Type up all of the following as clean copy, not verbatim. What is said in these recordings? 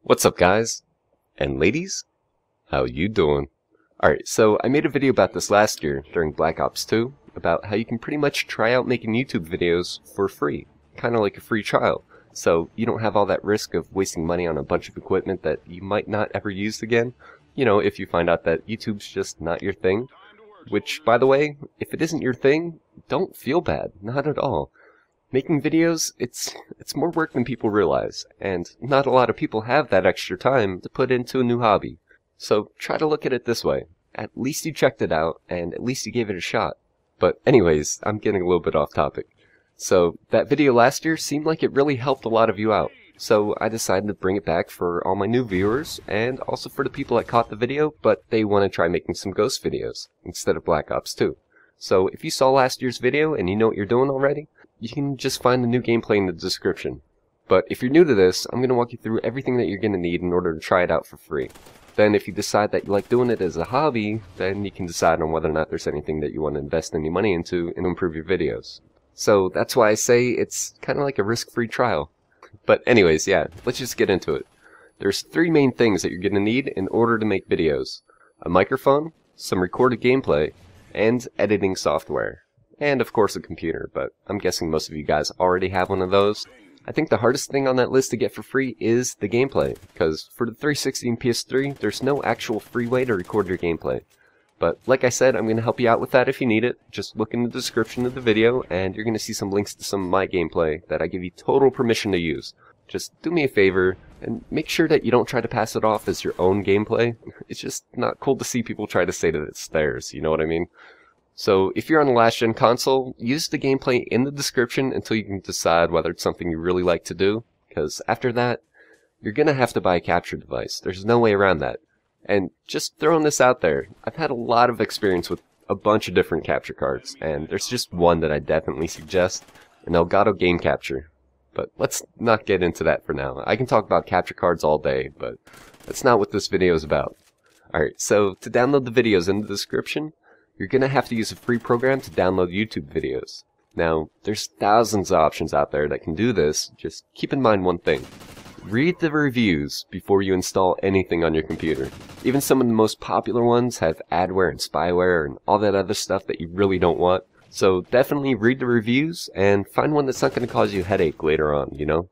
What's up, guys and ladies? How you doing? Alright, so I made a video about this last year during Black Ops 2 about how you can pretty much try out making YouTube videos for free, kind of like a free trial, so you don't have all that risk of wasting money on a bunch of equipment that you might not ever use again, you know, if you find out that YouTube's just not your thing. Which, by the way, if it isn't your thing, don't feel bad, not at all. Making videos, it's more work than people realize, and not a lot of people have that extra time to put into a new hobby. So try to look at it this way. At least you checked it out, and at least you gave it a shot. But anyways, I'm getting a little bit off topic. So that video last year seemed like it really helped a lot of you out. So I decided to bring it back for all my new viewers, and also for the people that caught the video, but they want to try making some Ghost videos, instead of Black Ops 2. So if you saw last year's video and you know what you're doing already, you can just find the new gameplay in the description. But if you're new to this, I'm going to walk you through everything that you're going to need in order to try it out for free. Then if you decide that you like doing it as a hobby, then you can decide on whether or not there's anything that you want to invest any money into and improve your videos. So that's why I say it's kind of like a risk-free trial. But anyways, yeah, let's just get into it. There's three main things that you're going to need in order to make videos: a microphone, some recorded gameplay, and editing software. And of course a computer, but I'm guessing most of you guys already have one of those. I think the hardest thing on that list to get for free is the gameplay, because for the 360 and PS3, there's no actual free way to record your gameplay. But like I said, I'm going to help you out with that if you need it. Just look in the description of the video, and you're going to see some links to some of my gameplay that I give you total permission to use. Just do me a favor, and make sure that you don't try to pass it off as your own gameplay. It's just not cool to see people try to say that it's theirs, you know what I mean? So if you're on a last-gen console, use the gameplay in the description until you can decide whether it's something you really like to do, because after that, you're going to have to buy a capture device. There's no way around that. And just throwing this out there, I've had a lot of experience with a bunch of different capture cards, and there's just one that I definitely suggest, an Elgato Game Capture. But let's not get into that for now. I can talk about capture cards all day, but that's not what this video is about. Alright, so to download the videos in the description, you're going to have to use a free program to download YouTube videos. Now, there's thousands of options out there that can do this. Just keep in mind one thing. Read the reviews before you install anything on your computer. Even some of the most popular ones have adware and spyware and all that other stuff that you really don't want. So definitely read the reviews and find one that's not going to cause you a headache later on, you know?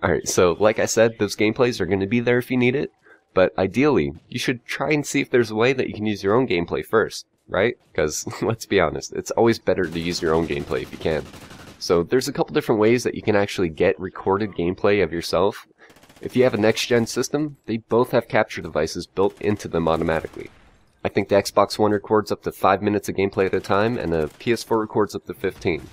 Alright, so like I said, those gameplays are going to be there if you need it. But ideally, you should try and see if there's a way that you can use your own gameplay first. Right? Because, let's be honest, it's always better to use your own gameplay if you can. So there's a couple different ways that you can actually get recorded gameplay of yourself. If you have a next-gen system, they both have capture devices built into them automatically. I think the Xbox One records up to 5 minutes of gameplay at a time, and the PS4 records up to 15.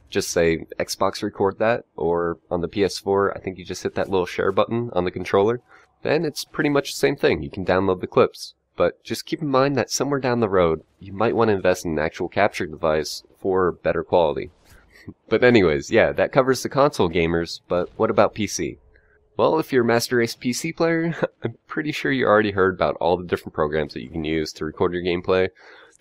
Just say Xbox record that, or on the PS4, I think you just hit that little share button on the controller. Then it's pretty much the same thing. You can download the clips. But just keep in mind that somewhere down the road, you might want to invest in an actual capture device for better quality. But anyways, yeah, that covers the console gamers, but what about PC? Well, if you're a Master Race PC player, I'm pretty sure you already heard about all the different programs that you can use to record your gameplay.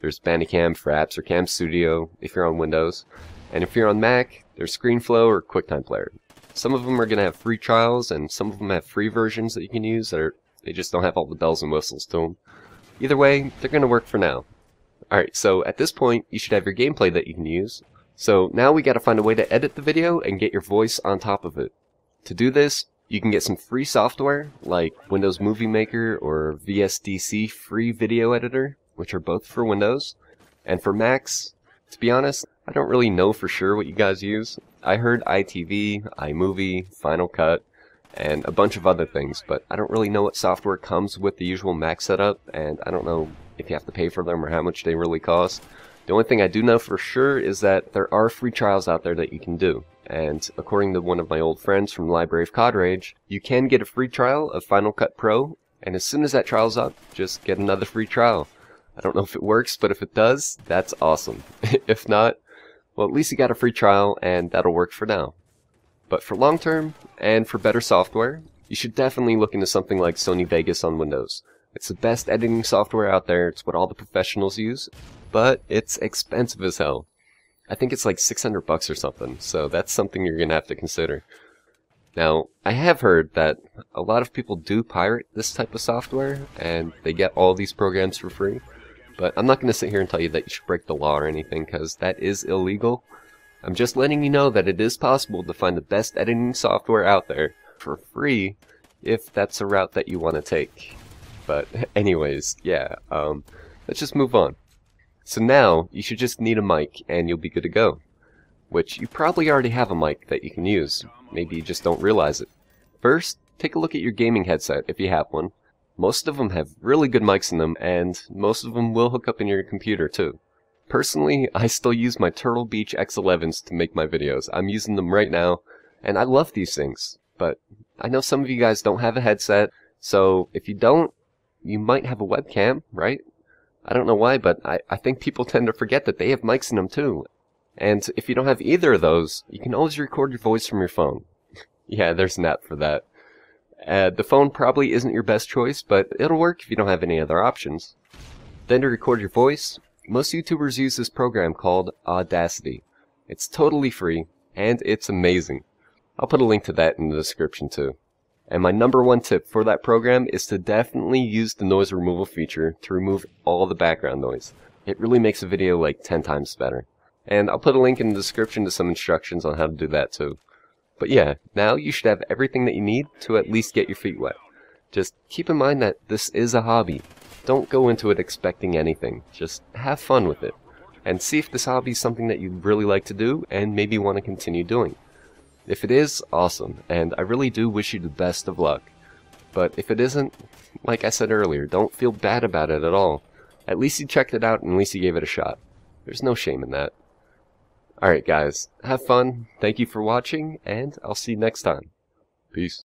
There's Bandicam for apps or Cam Studio if you're on Windows. And if you're on Mac, there's ScreenFlow or QuickTime Player. Some of them are going to have free trials, and some of them have free versions that you can use that they just don't have all the bells and whistles to them. Either way, they're going to work for now. Alright, so at this point, you should have your gameplay that you can use. So now we got to find a way to edit the video and get your voice on top of it. To do this, you can get some free software, like Windows Movie Maker or VSDC Free Video Editor, which are both for Windows. And for Macs, to be honest, I don't really know for sure what you guys use. I heard iTV, iMovie, Final Cut, and a bunch of other things, but I don't really know what software comes with the usual Mac setup, and I don't know if you have to pay for them or how much they really cost. The only thing I do know for sure is that there are free trials out there that you can do, and according to one of my old friends from the Library of COD Rage, you can get a free trial of Final Cut Pro, and as soon as that trial's up, just get another free trial. I don't know if it works, but if it does, that's awesome. If not, well, at least you got a free trial, and that'll work for now. But for long term, and for better software, you should definitely look into something like Sony Vegas on Windows. It's the best editing software out there, it's what all the professionals use, but it's expensive as hell. I think it's like $600 or something, so that's something you're going to have to consider. Now, I have heard that a lot of people do pirate this type of software, and they get all these programs for free. But I'm not going to sit here and tell you that you should break the law or anything, because that is illegal. I'm just letting you know that it is possible to find the best editing software out there for free, if that's a route that you want to take. But anyways, yeah, let's just move on. So now, you should just need a mic, and you'll be good to go. Which, you probably already have a mic that you can use. Maybe you just don't realize it. First, take a look at your gaming headset, if you have one. Most of them have really good mics in them, and most of them will hook up in your computer too. Personally, I still use my Turtle Beach X11s to make my videos. I'm using them right now, and I love these things. But I know some of you guys don't have a headset, so if you don't, you might have a webcam, right? I don't know why, but I think people tend to forget that they have mics in them too. And if you don't have either of those, you can always record your voice from your phone. Yeah, there's an app for that. The phone probably isn't your best choice, but it'll work if you don't have any other options. Then to record your voice, most YouTubers use this program called Audacity. It's totally free, and it's amazing. I'll put a link to that in the description too. And my #1 tip for that program is to definitely use the noise removal feature to remove all the background noise. It really makes a video like 10 times better. And I'll put a link in the description to some instructions on how to do that too. But yeah, now you should have everything that you need to at least get your feet wet. Just keep in mind that this is a hobby. Don't go into it expecting anything. Just have fun with it. And see if this hobby is something that you'd really like to do and maybe want to continue doing. If it is, awesome, and I really do wish you the best of luck. But if it isn't, like I said earlier, don't feel bad about it at all. At least you checked it out and at least you gave it a shot. There's no shame in that. Alright guys, have fun, thank you for watching, and I'll see you next time. Peace.